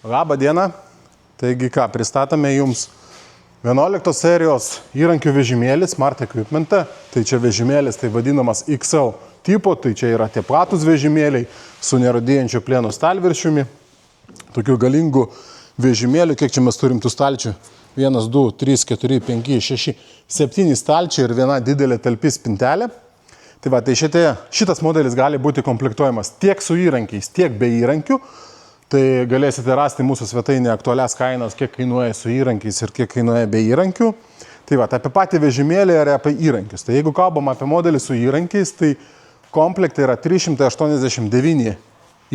Labą dieną. Taigi ką, pristatome jums 11 serijos įrankių vežimėlį Smart Equipment. Tai čia vežimėlis, tai vadinamas XL tipo, tai čia yra tie platūs vežimėliai su nerūdėjančiu plieno stalviršiumi. Tokių galingų vežimėlių, kiek čia mes turim tų stalčių? 1, 2, 3, 4, 5, 6, 7 stalčiai ir viena didelė talpi spintelė. Tai va, tai šitas modelis gali būti komplektuojamas tiek su įrankiais, tiek be įrankių. Tai galėsite rasti mūsų svetainėje aktualias kainas, kiek kainuoja su įrankiais ir kiek kainuoja be įrankių. Tai va, apie patį vežimėlį ar apie įrankius. Tai jeigu kalbam apie modelį su įrankiais, tai komplektai yra 389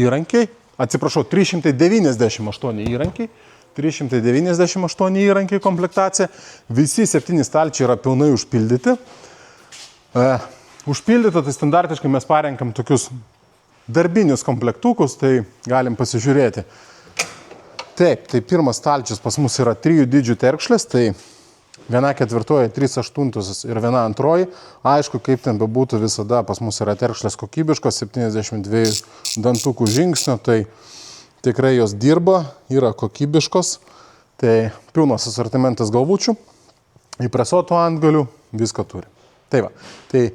įrankiai, atsiprašau, 398 įrankiai, 398 įrankiai komplektacija. Visi 7 stalčiai yra pilnai užpildyti. Užpildyti, tai standartiškai mes parenkam tokius darbinius komplektukus, tai galim pasižiūrėti. Taip, tai pirmas stalčius pas mus yra 3 dydžių terkšlės, tai 1/4, 3/8 ir 1/2. Aišku, kaip ten bebūtų, visada pas mus yra terkšlės kokybiškos, 72 dantukų žingsnio, tai tikrai jos dirba, yra kokybiškos. Tai pilnas asortimentas galvučių, įpresuotų antgalių, viską turi. Tai va, tai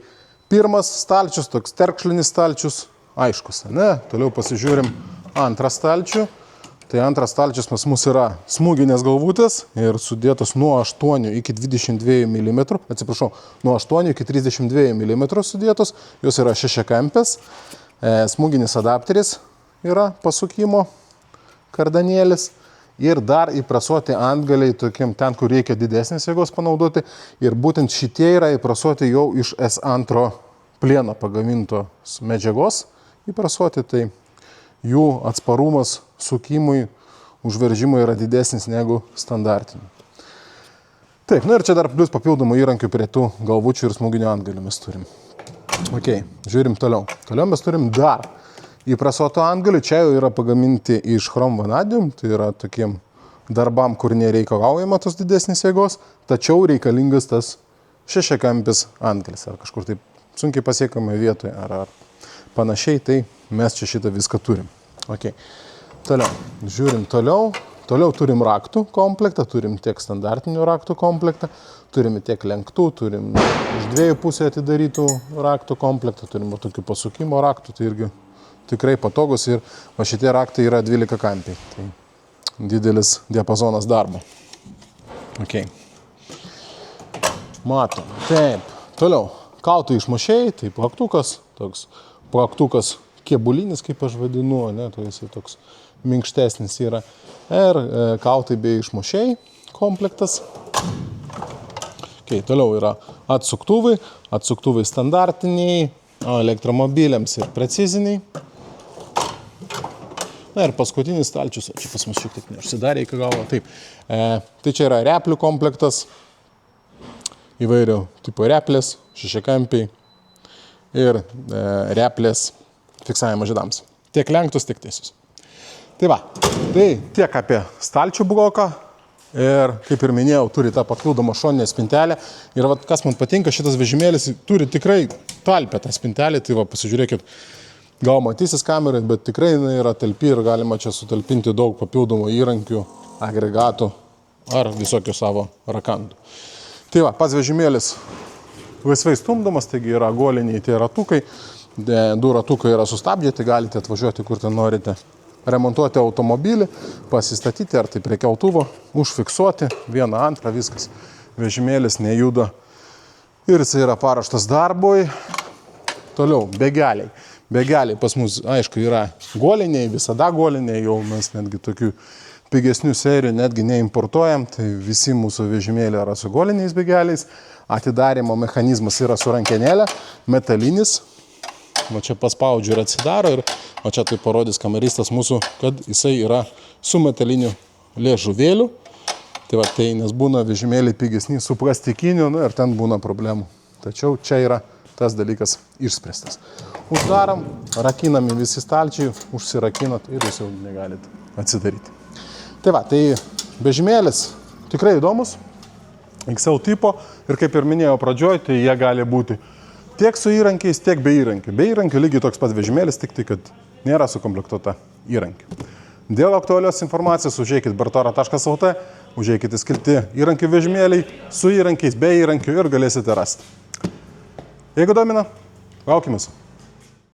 pirmas stalčius, toks terkšlinis stalčius, aiškus, ne? Toliau pasižiūrim antrą stalčių. Tai antras stalčius pas mus yra smūginės galvutės ir sudėtos nuo 8 iki 22 mm, atsiprašau, nuo 8 iki 32 mm sudėtos, jos yra šešiakampės, smūginis adapteris yra pasukimo kardanėlis ir dar įprasuoti antgaliai tokiem ten, kur reikia didesnės jėgos panaudoti ir būtent šitie yra įprasuoti jau iš S2 plieno pagamintos medžiagos įprasuoti, tai jų atsparumas sukimui, užveržimui yra didesnis negu standartinių. Taip, ir čia dar plus papildomų įrankių prie tų galvučių ir smūginio antgalių mes turim. Ok, žiūrim toliau. Toliau mes turim dar įprasuotų antgalių, čia jau yra pagaminti iš chrom vanadium, tai yra tokiem darbam, kur nereikalaujama tos didesnės jėgos, tačiau reikalingas tas šešiakampis antgalis, ar kažkur taip sunkiai pasiekama vietoje, ar panašiai, tai mes čia šitą viską turim. Ok, toliau, žiūrim toliau. Toliau turim raktų komplektą, turim tiek standartinių raktų komplektą, turim tiek lenktų, turim iš 2 pusės atidarytų raktų komplektą, turim tokių pasukimo raktų, tai irgi tikrai patogus ir va šitie raktai yra 12 kampiai. Tai didelis diapazonas darbo. Ok. Matom. Taip. Toliau. Kautų išmušėjai, tai plaktukas, toks plaktukas kėbulinis, kaip aš vadinu, ne, tai jis toks minkštesnis yra. Ir kautai bei išmušėjai komplektas. Ok, toliau yra atsuktuvai standartiniai, elektromobiliams ir preciziniai. Na ir paskutinis stalčius, čia pas mus šiek tiek neužsidarė iki galo. Taip, tai čia yra replių komplektas, įvairių tipo replės, šešiakampiai ir replės fiksavimo žiedams. Tiek lenktus, tiek tiesius. Tai va, tai tiek apie stalčių bloką ir, kaip ir minėjau, turi tą papildomą šoninę spintelę. Ir va, kas man patinka, šitas vežimėlis turi tikrai talpę tą spintelę, tai va, pasižiūrėkit, gal matysis kamerai, bet tikrai jinai yra talpi ir galima čia sutalpinti daug papildomų įrankių, agregatų ar visokių savo rakandų. Tai va, pats vežimėlis laisvai stumdomas, taigi yra goliniai tie ratukai, 2 ratukai yra sustabdžiai, tai galite atvažiuoti, kur ten norite remontuoti automobilį, pasistatyti ar tai prie keltuvo, užfiksuoti, 1, 2, viskas. Vežimėlis nejuda ir jis yra paruoštas darbui. Toliau, begeliai. Begeliai pas mus, aišku, yra goliniai, visada goliniai, jau mes netgi tokių pigesnių serijų netgi neimportuojam, tai visi mūsų vežimėliai yra su goliniais begeliais. Atidarimo mechanizmas yra su rankenėlė, metalinis. Va čia paspaudžiu ir atsidaro ir o čia tai parodys kameristas mūsų, kad jisai yra su metaliniu liežuvėliu. Tai va tai, nes būna vežimėliai pigesni su plastikiniu, ir ten būna problemų. Tačiau čia yra tas dalykas išspręstas. Uždaram, rakinami visi stalčiai, užsirakinat ir jūs jau negalite atsidaryti. Tai va, tai vežimėlis tikrai įdomus, XL tipo ir kaip ir minėjau pradžioj, tai jie gali būti tiek su įrankiais, tiek be įrankių. Be įrankių lygiai toks pat vežimėlis, tik tai, kad nėra sukomplektuota įrankių. Dėl aktualios informacijos užeikit bartora.lt, užeikit įskilti įrankių vežimėliai su įrankiais, be įrankių ir galėsite rasti. Jeigu domina, laukiamės.